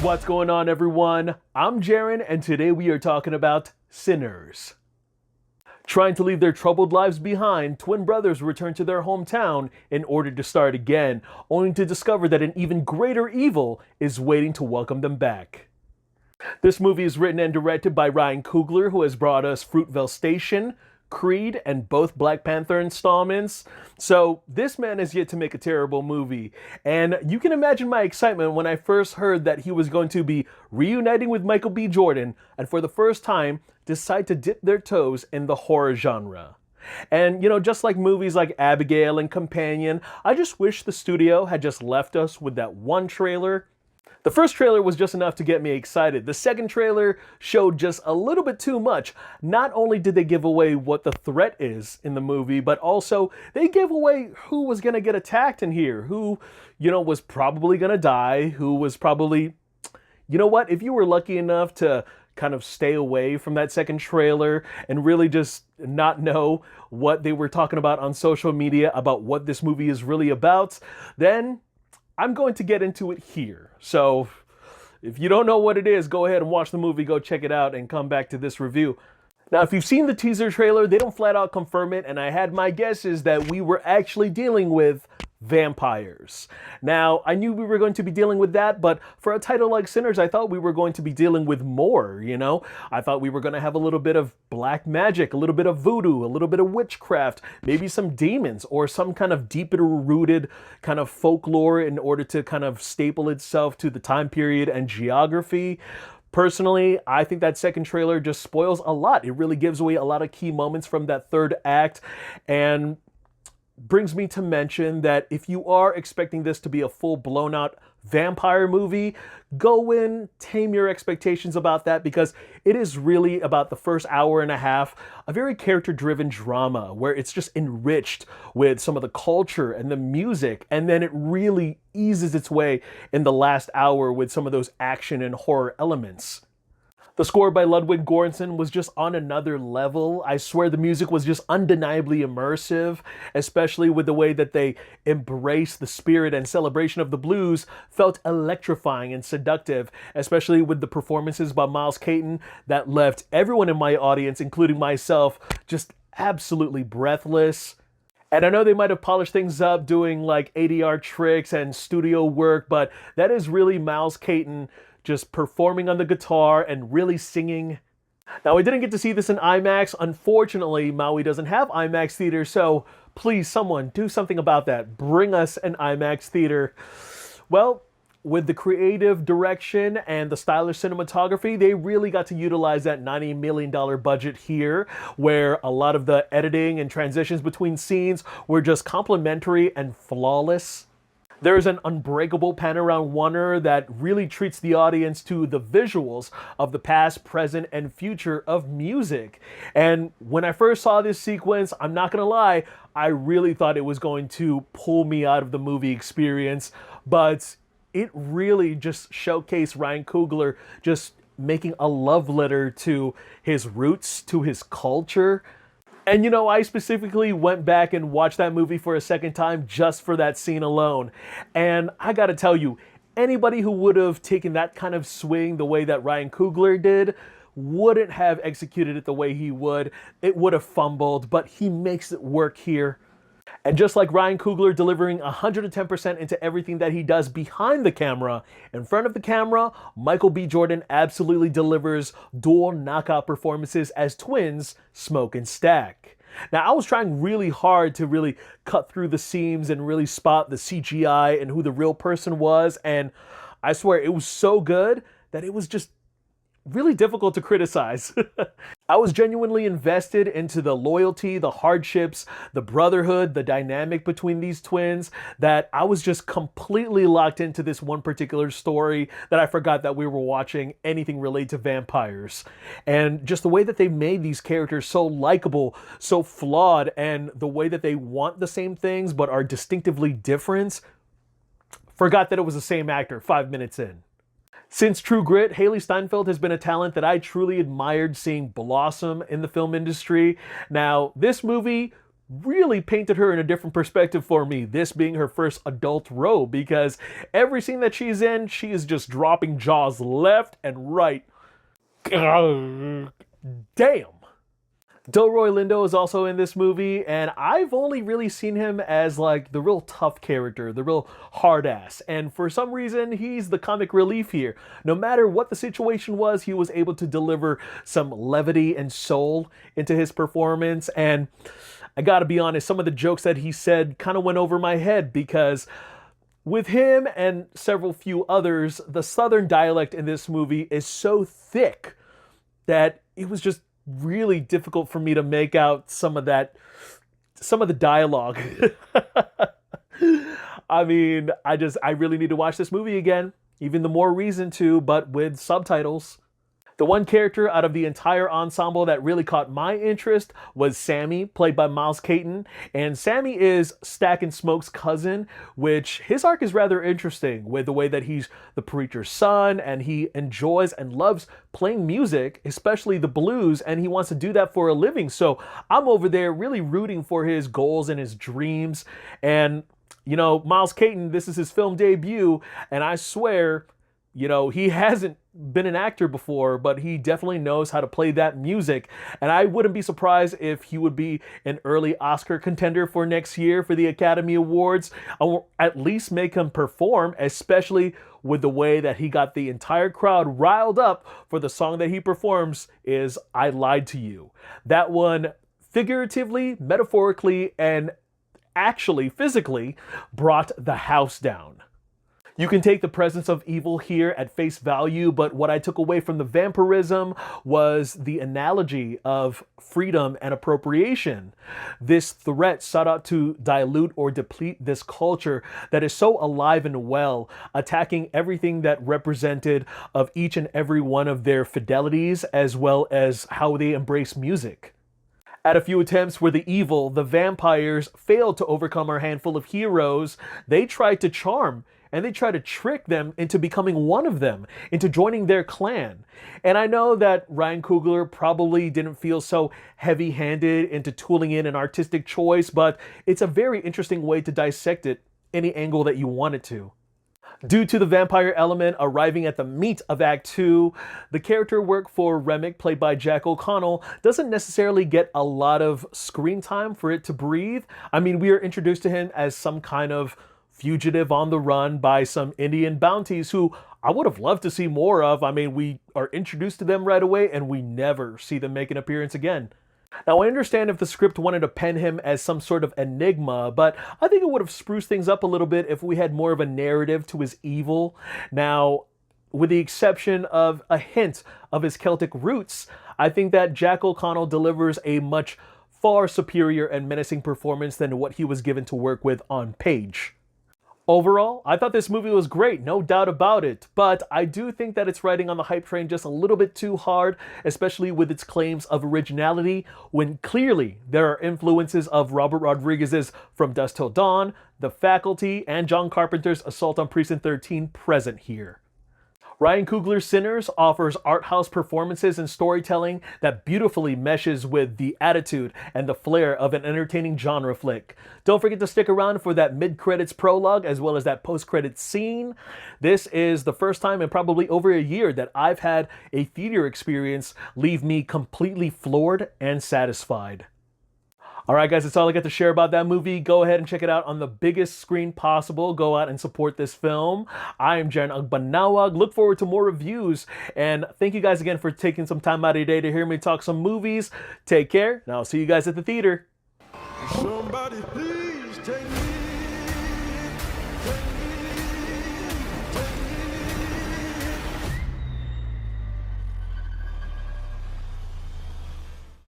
What's going on, everyone? I'm Jaren, and today we are talking about Sinners. Trying to leave their troubled lives behind, twin brothers return to their hometown in order to start again, only to discover that an even greater evil is waiting to welcome them back. This movie is written and directed by Ryan Coogler, who has brought us Fruitvale Station, Creed, and both Black Panther installments. So this man has yet to make a terrible movie. And you can imagine my excitement when I first heard that he was going to be reuniting with Michael B. Jordan and for the first time decide to dip their toes in the horror genre. And, just like movies like Abigail and Companion, I just wish the studio had just left us with that one trailer. The first trailer was just enough to get me excited. The second trailer showed just a little bit too much. Not only did they give away what the threat is in the movie, but also they gave away who was going to get attacked in here, who, was probably going to die, who was probably, if you were lucky enough to kind of stay away from that second trailer and really just not know what they were talking about on social media about what this movie is really about, then I'm going to get into it here. So if you don't know what it is, go ahead and watch the movie, go check it out, and come back to this review. Now, if you've seen the teaser trailer, they don't flat out confirm it, and I had my guesses that we were actually dealing with vampires. Now, I knew we were going to be dealing with that, but for a title like Sinners, I thought we were going to be dealing with more, I thought we were going to have a little bit of black magic, a little bit of voodoo, a little bit of witchcraft, maybe some demons, or some kind of deeper rooted kind of folklore in order to kind of staple itself to the time period and geography. Personally, I think that second trailer just spoils a lot. It really gives away a lot of key moments from that third act, and brings me to mention that if you are expecting this to be a full blown out vampire movie, go in, tame your expectations about that, because it is really about the first hour and a half, a very character driven drama where it's just enriched with some of the culture and the music, and then it really eases its way in the last hour with some of those action and horror elements. The score by Ludwig Göransson was just on another level. I swear the music was just undeniably immersive, especially with the way that they embraced the spirit and celebration of the blues, felt electrifying and seductive, especially with the performances by Miles Caton that left everyone in my audience, including myself, just absolutely breathless. And I know they might have polished things up doing like ADR tricks and studio work, but that is really Miles Caton just performing on the guitar and really singing. Now, I didn't get to see this in IMAX. Unfortunately, Maui doesn't have IMAX theater, so please, someone, do something about that. Bring us an IMAX theater. Well, with the creative direction and the stylish cinematography, they really got to utilize that $90 million budget here, where a lot of the editing and transitions between scenes were just complimentary and flawless. There's an unbreakable pan-around oneer that really treats the audience to the visuals of the past, present, and future of music. And when I first saw this sequence, I'm not gonna lie, I really thought it was going to pull me out of the movie experience, but it really just showcased Ryan Coogler just making a love letter to his roots, to his culture. And I specifically went back and watched that movie for a second time just for that scene alone. And I gotta tell you, anybody who would have taken that kind of swing the way that Ryan Coogler did wouldn't have executed it the way he would. It would have fumbled, but he makes it work here. And just like Ryan Coogler delivering 110% into everything that he does behind the camera, in front of the camera, Michael B. Jordan absolutely delivers dual knockout performances as twins, Smoke and Stack. Now, I was trying really hard to really cut through the seams and really spot the CGI and who the real person was, and I swear it was so good that it was just really difficult to criticize. I was genuinely invested into the loyalty, the hardships, the brotherhood, the dynamic between these twins, that I was just completely locked into this one particular story that I forgot that we were watching anything related to vampires. And just the way that they made these characters so likable, so flawed, and the way that they want the same things but are distinctively different, forgot that it was the same actor 5 minutes in. Since True Grit, Haley Steinfeld has been a talent that I truly admired seeing blossom in the film industry. Now, this movie really painted her in a different perspective for me, this being her first adult role, because every scene that she's in, she is just dropping jaws left and right. Damn. Delroy Lindo is also in this movie, and I've only really seen him as like the real tough character, the real hard ass. And for some reason, he's the comic relief here. No matter what the situation was, he was able to deliver some levity and soul into his performance. And I gotta be honest, some of the jokes that he said kind of went over my head, because with him and several few others, the Southern dialect in this movie is so thick that it was just really difficult for me to make out some of the dialogue. I mean, I really need to watch this movie again, even the more reason to, but with subtitles. The one character out of the entire ensemble that really caught my interest was Sammy, played by Miles Caton. And Sammy is Stack and Smoke's cousin, which his arc is rather interesting with the way that he's the preacher's son and he enjoys and loves playing music, especially the blues, and he wants to do that for a living. So I'm over there really rooting for his goals and his dreams. And, you know, Miles Caton, this is his film debut, and I swear, you know, he hasn't been an actor before, but he definitely knows how to play that music. And I wouldn't be surprised if he would be an early Oscar contender for next year for the Academy Awards, or at least make him perform, especially with the way that he got the entire crowd riled up for the song that he performs is I Lied to You. That one figuratively, metaphorically, and actually physically brought the house down. You can take the presence of evil here at face value, but what I took away from the vampirism was the analogy of freedom and appropriation. This threat sought out to dilute or deplete this culture that is so alive and well, attacking everything that represented of each and every one of their fidelities, as well as how they embrace music. At a few attempts where the evil, the vampires, failed to overcome our handful of heroes, they tried to charm and they try to trick them into becoming one of them, into joining their clan. And I know that Ryan Coogler probably didn't feel so heavy-handed into tooling in an artistic choice, but it's a very interesting way to dissect it any angle that you want it to. Due to the vampire element arriving at the meat of Act 2, the character work for Remick, played by Jack O'Connell, doesn't necessarily get a lot of screen time for it to breathe. I mean, we are introduced to him as some kind of fugitive on the run by some Indian bounties who I would have loved to see more of. I mean, we are introduced to them right away and we never see them make an appearance again. Now, I understand if the script wanted to pen him as some sort of enigma, but I think it would have spruced things up a little bit if we had more of a narrative to his evil. Now, with the exception of a hint of his Celtic roots, I think that Jack O'Connell delivers a much far superior and menacing performance than what he was given to work with on page. Overall, I thought this movie was great, no doubt about it, but I do think that it's riding on the hype train just a little bit too hard, especially with its claims of originality, when clearly there are influences of Robert Rodriguez's From Dusk Till Dawn, The Faculty, and John Carpenter's Assault on Precinct 13 present here. Ryan Coogler's Sinners offers art house performances and storytelling that beautifully meshes with the attitude and the flair of an entertaining genre flick. Don't forget to stick around for that mid-credits prologue as well as that post-credits scene. This is the first time in probably over a year that I've had a theater experience leave me completely floored and satisfied. Alright guys, that's all I got to share about that movie. Go ahead and check it out on the biggest screen possible. Go out and support this film. I am Jaren Agbanawag. Look forward to more reviews. And thank you guys again for taking some time out of your day to hear me talk some movies. Take care, and I'll see you guys at the theater. Somebody please take me